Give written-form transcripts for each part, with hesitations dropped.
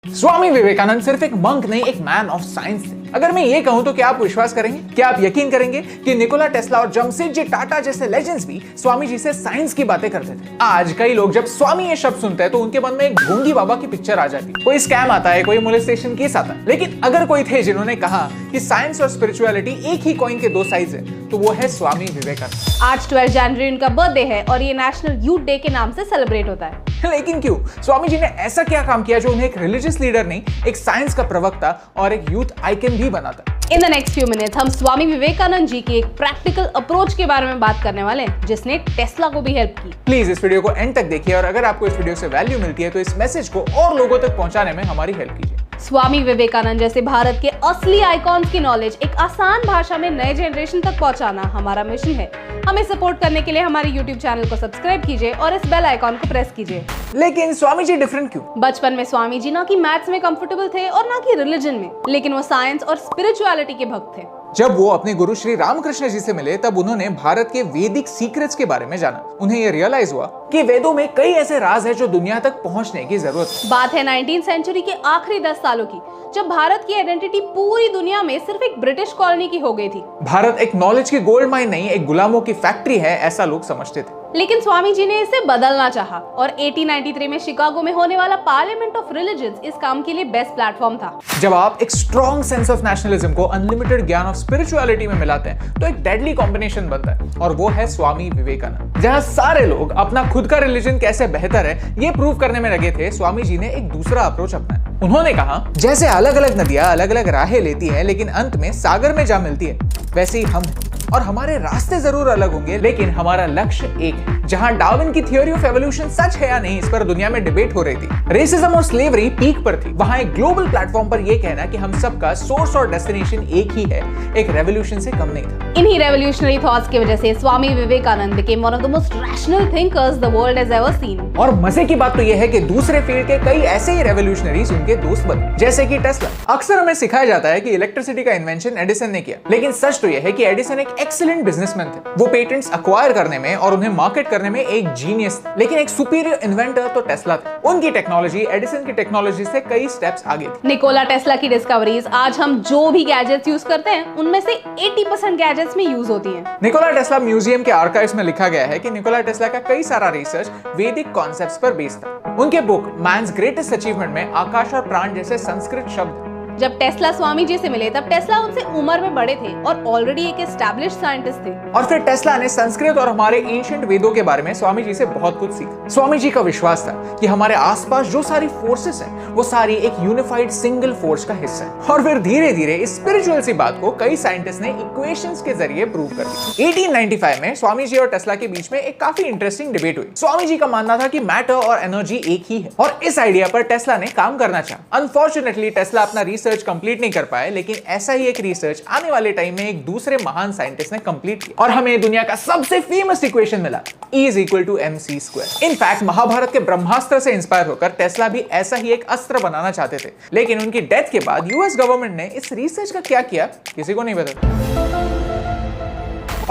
स्वामी विवेकानंद सिर्फ एक मंक नहीं, एक मैन ऑफ साइंस थे। अगर मैं ये कहूं तो क्या आप विश्वास करेंगे? क्या आप यकीन करेंगे कि निकोला टेस्ला और जमशेदजी टाटा जैसे लेजेंड्स भी स्वामी जी से साइंस की बातें करते थे? आज कई लोग जब स्वामी ये शब्द सुनते हैं तो उनके मन में एक ढोंगी बाबा की पिक्चर आ जाती है। कोई स्कैम आता है, कोई मोलेस्टेशन केस आता है। लेकिन अगर कोई थे जिन्होंने कहा कि साइंस और स्पिरिचुअलिटी एक ही कॉइन के दो साइड्स है, तो वो है स्वामी विवेकानंद। आज 12 जनवरी उनका बर्थडे है और ये नेशनल यूथ डे के नाम से सेलिब्रेट होता है। लेकिन क्यों? स्वामी जी ने ऐसा क्या काम किया जो उन्हें एक रिलीजियस लीडर नहीं, एक साइंस का प्रवक्ता और एक यूथ आइकन भी बनाता? In the next few minutes हम स्वामी विवेकानंद जी की एक प्रैक्टिकल अप्रोच के बारे में बात करने वाले हैं जिसने टेस्ला को भी हेल्प की। प्लीज इस वीडियो को एंड तक देखिए और अगर आपको इस वीडियो से वैल्यू मिलती है तो इस मैसेज को और लोगों तक पहुंचाने में हमारी हेल्प कीजिए। स्वामी विवेकानंद जैसे भारत के असली आइकॉन्स की नॉलेज एक आसान भाषा में नए जनरेशन तक पहुंचाना हमारा मिशन है। हमें सपोर्ट करने के लिए हमारे YouTube चैनल को सब्सक्राइब कीजिए और इस बेल आइकॉन को प्रेस कीजिए। लेकिन स्वामी जी डिफरेंट क्यों? बचपन में स्वामी जी ना कि मैथ्स में कंफर्टेबल थे और ना कि रिलीजन में, लेकिन वो साइंस और स्पिरिचुअलिटी के भक्त थे। जब वो अपने गुरु श्री रामकृष्ण जी से मिले तब उन्होंने भारत के वैदिक सीक्रेट्स के बारे में जाना। उन्हें ये रियलाइज हुआ कि वेदों में कई ऐसे राज है जो दुनिया तक पहुंचने की जरूरत है। बात है 19th सेंचुरी के आखिरी 10 सालों की, जब भारत की आइडेंटिटी पूरी दुनिया में सिर्फ एक ब्रिटिश कॉलोनी की हो गई थी। भारत एक नॉलेज की गोल्ड माइन नहीं, एक गुलामों की फैक्ट्री है, ऐसा लोग समझते थे। लेकिन स्वामी जी ने इसे बदलना चाहा और 1893 में शिकागो में होने वाला पार्लियामेंट ऑफ रिलीजन्स इस काम के लिए बेस्ट प्लेटफॉर्म था। जब आप एक स्ट्रॉन्ग सेंस ऑफ नेशनलिज्म को अनलिमिटेड ज्ञान ऑफ स्पिरिचुअलिटी में मिलाते हैं तो एक डेडली कॉम्बिनेशन बनता है और वो है स्वामी विवेकानंद। जहां सारे लोग अपना खुद का रिलीजन कैसे बेहतर है ये प्रूव करने में लगे थे, स्वामी जी ने एक दूसरा अप्रोच अपनाया। उन्होंने कहा, जैसे अलग अलग नदियां अलग अलग राहें लेती हैं लेकिन अंत में सागर में जा मिलती है, वैसे ही हम हैं और हमारे रास्ते जरूर अलग होंगे लेकिन हमारा लक्ष्य एक है। जहां डार्विन की थ्योरी ऑफ एवोल्यूशन सच है या नहीं, इस पर दुनिया में डिबेट हो रही थी। रेसिज्म और स्लेवरी पीक पर थी। वहां एक ग्लोबल प्लेटफॉर्म पर यह कहना कि हम सबका सोर्स और डेस्टिनेशन एक ही है, एक रेवोल्यूशन से कम नहीं था। इन्हीं रेवोल्यूशनरी थॉट्स की वजह से Swami Vivekananda became one of the most rational thinkers the world has ever seen। और मजे की बात तो यह है कि दूसरे फील्ड के कई ऐसे ही रेवोल्यूशनरीज उनके दोस्त बने, जैसे कि टेस्ला। अक्सर हमें सिखाया जाता है कि इलेक्ट्रिसिटी का इन्वेंशन एडिसन ने किया, लेकिन सच तो यह है कि एडिसन एक एक्सीलेंट बिजनेसमैन थे। वो पेटेंट्स अक्वायर करने में और उन्हें मार्केट करने में एक जीनियस थे, लेकिन एक सुपीरियर इन्वेंटर तो टेस्ला थे। उनकी टेक्नोलॉजी एडिसन की टेक्नोलॉजी से कई स्टेप्स आगे थी। निकोला टेस्ला की डिस्कवरीज आज हम जो भी गैजेट्स यूज करते हैं उनमें से 80% गैजेट्स में यूज होती हैं। निकोला टेस्ला म्यूजियम के आर्काइव्स में लिखा गया है कि निकोला टेस्ला का कई सारा रिसर्च वैदिक कॉन्सेप्ट्स पर बेस्ड था। उनके बुक मैन्स ग्रेटेस्ट अचीवमेंट में आकाश और प्राण जैसे संस्कृत शब्द। जब टेस्ला स्वामी जी से मिले तब टेस्ला उनसे उम्र में बड़े थे और ऑलरेडी एक एस्टैब्लिश्ड साइंटिस्ट थे। और फिर टेस्ला ने संस्कृत और हमारे एंशिएंट वेदों के बारे में स्वामी जी से बहुत कुछ सीखा। स्वामी जी का विश्वास था कि हमारे आसपास जो सारी फोर्सेस हैं वो सारी एक यूनिफाइड सिंगल फोर्स का हिस्सा है। और फिर धीरे धीरे इस स्पिरिचुअल सी बात को कई साइंटिस्ट ने इक्वेशंस के जरिए प्रूव कर दिया। 1895 में स्वामी जी और टेस्ला के बीच में एक काफी इंटरेस्टिंग डिबेट हुई। स्वामी जी का मानना था कि मैटर और एनर्जी एक ही है और इस आइडिया पर टेस्ला ने काम करना चाहा। अनफॉर्चुनेटली टेस्ला अपना रिसर्च कंप्लीट नहीं कर पाए, लेकिन ऐसा ही एक रिसर्च आने वाले टाइम में एक दूसरे महान साइंटिस्ट ने कंप्लीट किया और हमें दुनिया का सबसे फेमस इक्वेशन मिला, E = mc²। इनफैक्ट महाभारत के ब्रह्मास्त्र से इंस्पायर होकर टेस्ला भी ऐसा ही एक अस्त्र बनाना चाहते थे, लेकिन उनकी डेथ के बाद यूएस गवर्नमेंट ने इस रिसर्च का क्या किया किसी को नहीं पता।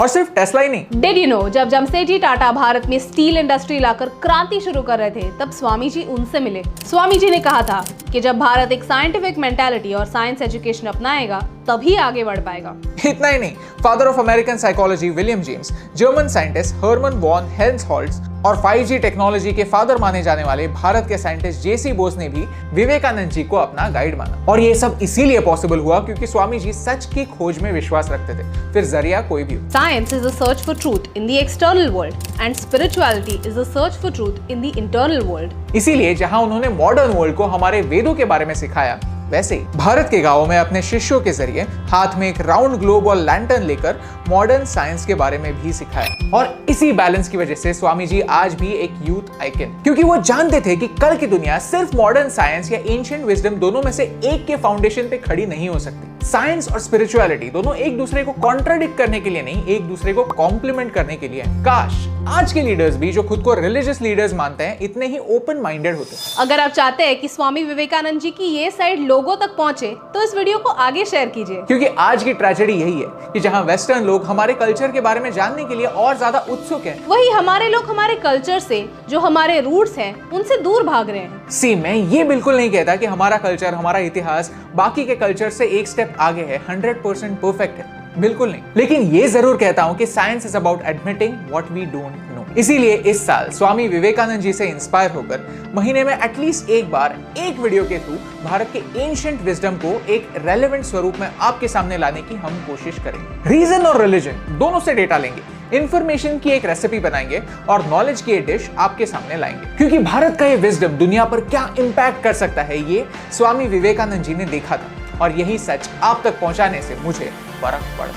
और सिर्फ टेस्ला ही नहीं। Did you know, जब जमशेदजी टाटा भारत में स्टील इंडस्ट्री लाकर क्रांति शुरू कर रहे थे तब स्वामी जी उनसे मिले। स्वामी जी ने कहा था कि जब भारत एक साइंटिफिक मेंटालिटी और साइंस एजुकेशन अपनाएगा तभी आगे बढ़ पाएगा। इतना ही नहीं, father of American psychology William James, German scientist Hermann von Helmholtz और 5G टेक्नोलॉजी के फादर माने जाने वाले भारत के साइंटिस्ट जेसी बोस ने भी विवेकानंद जी को अपना गाइड माना। और ये सब इसीलिए पॉसिबल हुआ क्योंकि स्वामी जी सच की खोज में विश्वास रखते थे, फिर जरिया कोई भी हो। Science is a search for truth in the external world and spirituality is a search for truth in the internal world। इसीलिए जहां उन्होंने मॉडर्न वर्ल्ड को हमारे वेदों के बारे में सिखाया, वैसे ही भारत के गांवों में अपने शिष्यों के जरिए हाथ में एक राउंड ग्लोब और लैंटर्न लेकर मॉडर्न साइंस के बारे में भी सिखाया। और इसी बैलेंस की वजह से स्वामी जी आज भी एक यूथ आइकन, क्योंकि वो जानते थे कि कल की दुनिया सिर्फ मॉडर्न साइंस या एंशिएंट विजडम दोनों में से एक के फाउंडेशन पे खड़ी नहीं हो सकती। साइंस और स्पिरिचुअलिटी दोनों एक दूसरे को कॉन्ट्राडिक्ट करने के लिए नहीं, एक दूसरे को कॉम्प्लीमेंट करने के लिए है। काश आज के लीडर्स भी जो खुद को रिलीजियस लीडर्स मानते हैं इतने ही ओपन माइंडेड होते। अगर आप चाहते हैं कि स्वामी विवेकानंद जी की ये साइड लोगों तक पहुंचे तो इस वीडियो को आगे शेयर कीजिए, क्योंकि आज की ट्रेजेडी यही है कि जहां वेस्टर्न लोग हमारे कल्चर के बारे में जानने के लिए और ज्यादा उत्सुक हैं, वही हमारे लोग हमारे कल्चर से, जो हमारे रूट्स हैं, उनसे दूर भाग रहे हैं। सी मैं ये बिल्कुल नहीं कहता कि हमारा कल्चर, हमारा इतिहास बाकी के कल्चर से एक स्टेप आगे है, 100% परफेक्ट है, बिल्कुल नहीं। लेकिन ये जरूर कहता हूं कि science is about admitting what we don't know. इसीलिए इस साल स्वामी विवेकानंद जी से इंस्पायर होकर महीने में एटलीस्ट एक बार एक वीडियो के थ्रू भारत के एंशिएंट विजडम को एक रेलेवेंट स्वरूप में आपके सामने लाने की हम कोशिश करेंगे। रीजन और रिलीजन दोनों से डेटा लेंगे, इंफॉर्मेशन की एक रेसिपी बनाएंगे और नॉलेज की एक डिश आपके सामने लाएंगे। क्योंकि भारत का ये विजडम दुनिया पर क्या इंपैक्ट कर सकता है ये स्वामी विवेकानंद जी ने देखा था, और यही सच आप तक पहुंचाने से मुझे फर्क पड़ा।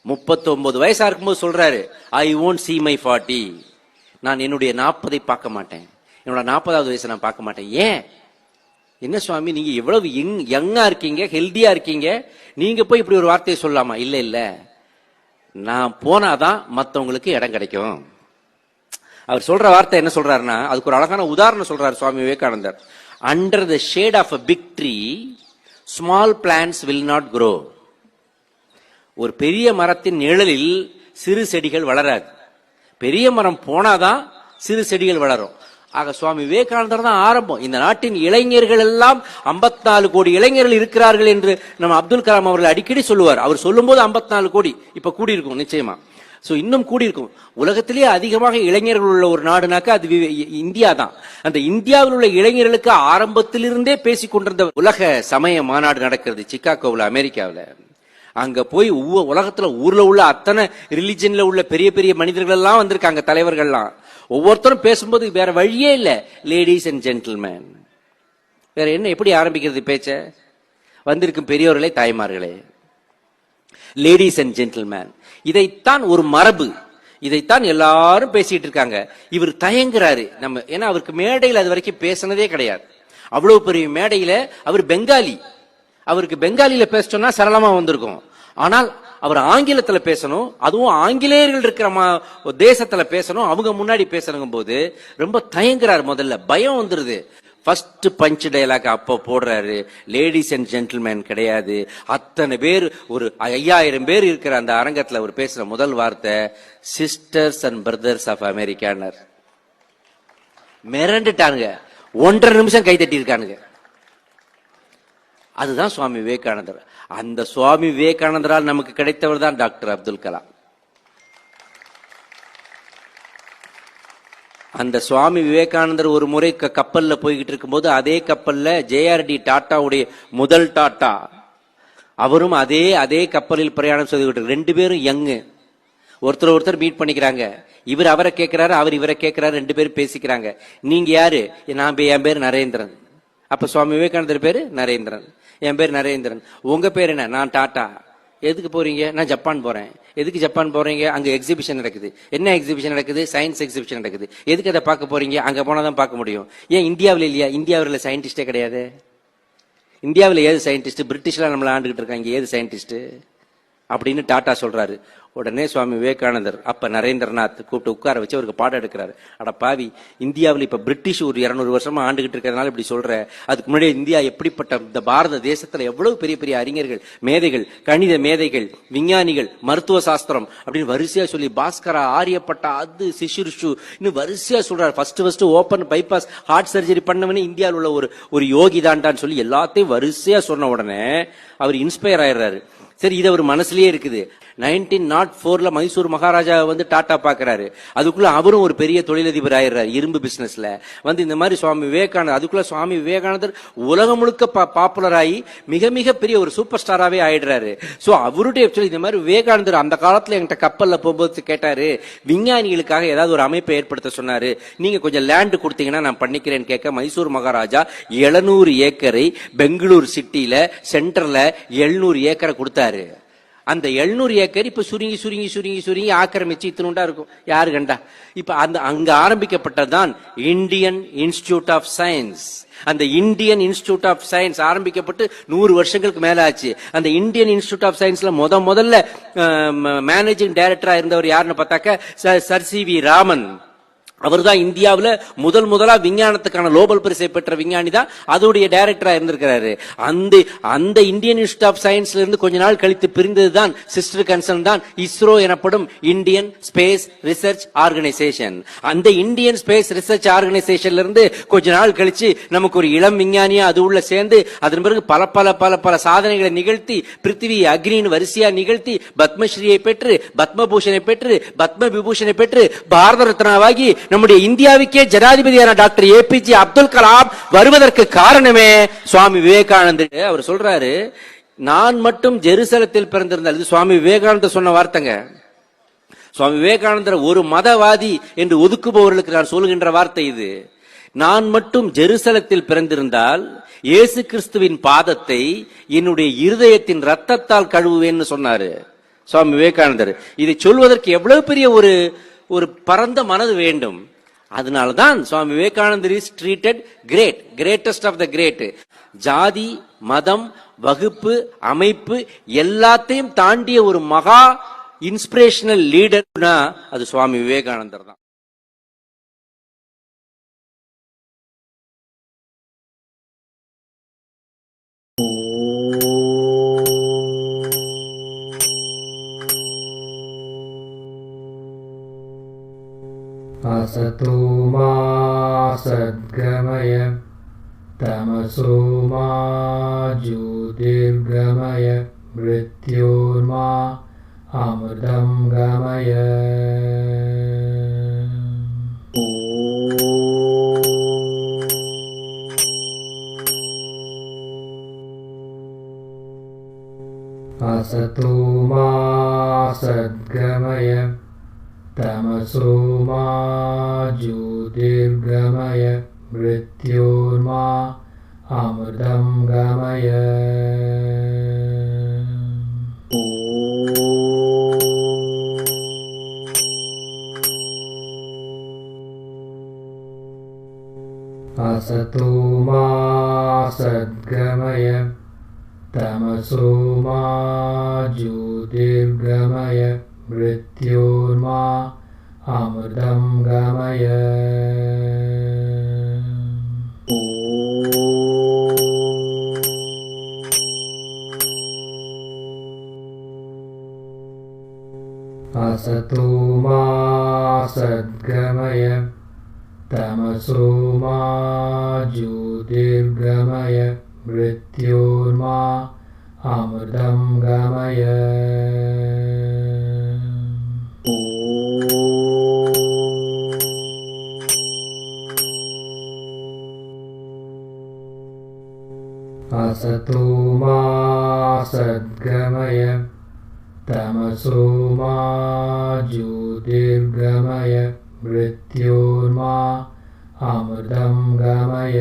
39 வயசா இருக்கும்போது சொல்றாரு, ஐ won't see my 40. நான் என்னுடைய 40 பார்க்க மாட்டேன், என்னோட 40வது வயசை நான் பார்க்க மாட்டேன். ஏன்? என்ன சுவாமி, நீங்க எவ்வளவு யங்கா இருக்கீங்க, ஹெல்தியா இருக்கீங்க, நீங்க போய் இப்படி ஒரு வார்த்தையை சொல்லலாமா? இல்ல இல்ல, நான் போனாதான் மத்தவங்களுக்கு இடம் கிடைக்கும். அவர் சொல்ற வார்த்தை என்ன சொல்றாருன்னா, அதுக்கு ஒரு அழகான உதாரணம் சொல்றாரு Swami Vivekanandar. Under the shade of a big tree, small plants will not grow. ஒரு பெரிய மரத்தின் நிழலில் சிறு செடிகள் வளராது. பெரிய மரம் போனாதான் சிறு செடிகள் வளரும். ஆக சுவாமி விவேகானந்தர் தான் ஆரம்பம். இந்த நாட்டின் இளைஞர்கள் எல்லாம் 54 கோடி இளைஞர்கள் இருக்கிறார்கள் என்று நம்ம அப்துல் கலாம் அவர்கள் அடிக்கடி சொல்லுவார். அவர் சொல்லும் போது 54 கோடி இப்ப கூடி இருக்கும் நிச்சயமா. சோ இன்னும் கூடி இருக்கும். உலகத்திலேயே அதிகமாக இளைஞர்கள் உள்ள ஒரு நாடுனாக்கா அது இந்தியா தான். அந்த இந்தியாவில் உள்ள இளைஞர்களுக்கு ஆரம்பத்திலிருந்தே பேசிக் கொண்டிருந்த உலக சமய மாநாடு நடக்கிறது சிக்காகோவில், அமெரிக்காவில். அங்க போய் உலகத்துல ஊர்ல உள்ள அத்தனை ரிலிஜன்ல உள்ள பெரிய பெரிய மனிதர்கள் எல்லாம் வந்திருக்காங்க, தலைவர்கள்லாம். ஒவ்வொருத்தரும் பேசும்போது வேற வழியே இல்ல, லேடிஸ் அண்ட் ஜென்டில்மேன். வேற என்ன, எப்படி ஆரம்பிக்கிறது பேச்ச? வந்திருக்கும் பெரியோர்களே, தாய்மார்களே, லேடிஸ் அண்ட் ஜென்டில்மேன். இதைத்தான் ஒரு மரபு, இதைத்தான் எல்லாரும் பேசிட்டு இருக்காங்க. இவர் தயங்குறாரு நம்ம, ஏன்னா அவருக்கு மேடையில் அது வரைக்கும் பேசினதே கிடையாது. அவ்வளவு பெரிய மேடையில அவர் பெங்காலி, அவருக்கு பெங்காலியில பேசணும்னா சரளமா வந்திருக்கும். ஆனால் அவர் ஆங்கிலத்துல பேசணும், அதுவும் ஆங்கிலேயர்கள் இருக்கிற தேசத்துல பேசணும், அவங்க முன்னாடி பேசணும் போது ரொம்ப தயங்குறாரு. முதல்ல பயம் வந்துருது. ஃபர்ஸ்ட் பஞ்ச் டயலாக் அப்ப போடுறாரு, லேடிஸ் அண்ட் ஜென்டில்மேன் கிடையாது. அத்தனை பேர், ஒரு 5000 பேர் இருக்கிற அந்த அரங்கத்துல அவர் பேசுற முதல் வார்த்தை சிஸ்டர்ஸ் அண்ட் பிரதர்ஸ் ஆஃப் அமெரிக்கானர். மிரண்டுட்டானுங்க, 1.5 நிமிஷம் கை தட்டி இருக்கானுங்க. அதுதான் சுவாமி விவேகானந்தர். அந்த சுவாமி விவேகானந்தரால் நமக்கு கிடைத்தவர் தான் டாக்டர் அப்துல் கலாம். அந்த சுவாமி விவேகானந்தர் ஒரு முறை கப்பல்ல போய்கிட்டு இருக்கும்போது, அதே கப்பல்ல JRD டாட்டாவுடைய முதல் டாட்டா, அவரும் அதே கப்பலில் பிரயாணம் செய்துகிட்டு, 2 பேரும் யங்கு. ஒருத்தர் மீட் பண்ணிக்கிறாங்க. இவர் அவரை கேட்கிறாரு, அவர் இவரை கேட்கிறாரு, 2 பேரும் பேசிக்கிறாங்க. நீங்க யாரு? என் பேர் நரேந்திரன். அப்ப சுவாமி விவேகானந்தர் பேரு நரேந்திரன். என் பேர் நரேந்திரன். உங்க பேர் என்ன? நான் டாட்டா. எதுக்கு போறீங்க? நான் ஜப்பான் போறேன். எதுக்கு ஜப்பான் போறீங்க? அங்க எக்ஸிபிஷன் நடக்குது. என்ன எக்ஸிபிஷன் நடக்குது? சயின்ஸ் எக்ஸிபிஷன் நடக்குது. எதுக்கு அதை பார்க்க போறீங்க? அங்க போனாதான் பார்க்க முடியும். ஏன் இந்தியாவில் இல்லையா? இந்தியாவில் சயின்டிஸ்டே கிடையாது. இந்தியாவில் ஏது சயின்டிஸ்ட்? பிரிட்டிஷ்லாம் நம்மள ஆண்டுகிட்டு இருக்காங்க, ஏது சயின்டிஸ்ட் அப்படின்னு டாட்டா சொல்றாரு. உடனே சுவாமி விவேகானந்தர் அப்ப நரேந்திரநாத் கூப்பிட்டு உட்கார வச்சு அவருக்கு பாடம் எடுக்கிறாரு. அட பாவி, இந்தியாவில் இப்ப பிரிட்டிஷ் ஒரு 200 வருஷமா ஆண்டுகிட்டு இருக்கிறதுனால இப்படி சொல்ற, அதுக்கு முன்னாடி இந்தியா எப்படிப்பட்ட, இந்த பாரத தேசத்துல எவ்வளவு பெரிய பெரிய அறிஞர்கள், மேதைகள், கணித மேதைகள், விஞ்ஞானிகள், மருத்துவ சாஸ்திரம் அப்படின்னு வரிசையா சொல்லி, பாஸ்கரா, ஆரியப்பட்டா, அது சிசுர்ஷு இன்னும் வரிசையா சொல்றாரு. First open bypass heart surgery பண்ணவனே இந்தியாவில் உள்ள ஒரு யோகி தான்டான்னு சொல்லி எல்லாத்தையும் வரிசையா சொன்ன உடனே அவர் இன்ஸ்பயர் ஆயிடுறாரு. சரி, இது அவர் மனசுலயே இருக்குது. 1904ல மைசூர் மகாராஜா வந்து டாட்டா பாக்குறாரு. அதுக்குள்ள அவரும் ஒரு பெரிய தொழிலதிபர் ஆயிடுறாரு இரும்பு பிசினஸ்ல. வந்து இந்த மாதிரி சுவாமி விவேகானந்தர், அதுக்குள்ள சுவாமி விவேகானந்தர் உலகம் முழுக்க பாப்புலர் ஆகி மிக மிக பெரிய ஒரு சூப்பர் ஸ்டாராவே ஆயிடுறாரு. சோ அவருடைய இந்த மாதிரி விவேகானந்தர் அந்த காலத்துல என்கிட்ட கப்பல்ல போகும்போது கேட்டாரு, விஞ்ஞானிகளுக்காக ஏதாவது ஒரு அமைப்பை ஏற்படுத்த சொன்னாரு. நீங்க கொஞ்சம் லேண்ட் கொடுத்தீங்கன்னா நான் பண்ணிக்கிறேன்னு கேட்க, மைசூர் மகாராஜா 700 ஏக்கரை பெங்களூர் சிட்டில சென்டர்ல 700 ஏக்கரை கொடுத்தாரு. அந்த 700 ஏக்கர் இப்ப சுருங்கி சுருங்கி சுருங்கி சுருங்கி ஆக்கிரமிச்சு இத்தினுண்டா இருக்கும். யாரு கண்டா? இப்ப அங்க ஆரம்பிக்கப்பட்டதுதான் இந்தியன் இன்ஸ்டிடியூட் ஆஃப் சயின்ஸ். அந்த இந்தியன் இன்ஸ்டிடியூட் ஆஃப் சயின்ஸ் ஆரம்பிக்கப்பட்டு 100 வருஷங்களுக்கு மேல ஆச்சு. அந்த இந்தியன் இன்ஸ்டிடியூட் ஆஃப் சயின்ஸ்ல முதல்ல மேனேஜிங் டைரக்டரா இருந்தவர் யாருன்னு பார்த்தாக்க சர் சி.வி. ராமன். அவர் தான் இந்தியாவில் முதலா விஞ்ஞானத்துக்கான நோபல் பரிசை பெற்ற விஞ்ஞானி தான் அதோடைய டைரக்டரா இருந்திருக்கிறாரு. அந்த இந்தியன் இன்ஸ்டிடியூட் ஆஃப் சயின்ஸ்ல இருந்து கொஞ்ச நாள் கழித்து பிரிந்தது தான் சிஸ்டர் கன்சர்ன் தான் இஸ்ரோ எனப்படும் இந்தியன் ஸ்பேஸ் ரிசர்ச் ஆர்கனைசேஷன். அந்த இந்தியன் ஸ்பேஸ் ரிசர்ச் ஆர்கனைசேஷன்ல இருந்து கொஞ்ச நாள் கழிச்சு நமக்கு ஒரு இளம் விஞ்ஞானியா அது உள்ள சேர்ந்து அதன் பிறகு பல பல பல பல சாதனைகளை நிகழ்த்தி பிருத்திவி அக்னியின் வரிசையா நிகழ்த்தி பத்மஸ்ரீயை பெற்று பத்மபூஷனை பெற்று பத்ம விபூஷனை பெற்று பாரத ரத்னாவாகி நம்முடைய இந்தியாவுக்கே ஜனாதிபதியான டாக்டர் ஏபிஜே அப்துல் கலாம் வருவதற்கு காரணமே சுவாமி விவேகானந்தர். அவர் சொல்றாரு, நான் மட்டும் ஜெருசலத்தில் பிறந்திருந்தால், இது சுவாமி விவேகானந்தர் சொன்ன வார்த்தைங்க. சுவாமி விவேகானந்தர் ஒரு மதவாதி என்று ஒதுக்குபவர்களுக்கு நான் சொல்லுகின்ற வார்த்தை இது. நான் மட்டும் ஜெருசலத்தில் பிறந்திருந்தால் இயேசு கிறிஸ்துவின் பாதத்தை என்னுடைய இருதயத்தின் ரத்தத்தால் கழுவுவேன்னு சொன்னாரு சுவாமி விவேகானந்தர். இதை சொல்வதற்கு எவ்வளவு பெரிய ஒரு பரந்த மனது வேண்டும். அதனால்தான் Swami Vivekanandar is treated greatest of the great. ஜாதி மதம் வகுப்பு அமைப்பு எல்லாத்தையும் தாண்டிய ஒரு மகா இன்ஸ்பிரேஷனல் லீடர்னா அது சுவாமி விவேகானந்தர் தான். असतो मा सद्गमय तमसो मा ज्योतिर्गमय मृत्योर्मा अमृतं गमय. असतो मा सद्गमय तमसो मा ज्योतिर्गमय मृत्योर्मा अमृतं गमय. असतो मा सद्गमय तमसो मा ज्योतिर्गमय मृत्योर्मा अमृतं गमय. असतो मा सद्गमय तमसो मा ज्योतिर्गमय मृत्योर्मा अमृतं गमय. असतो मा सद्गमय तमसो मा ज्योतिर्गमय मृत्योर्मा अमृतं गमय.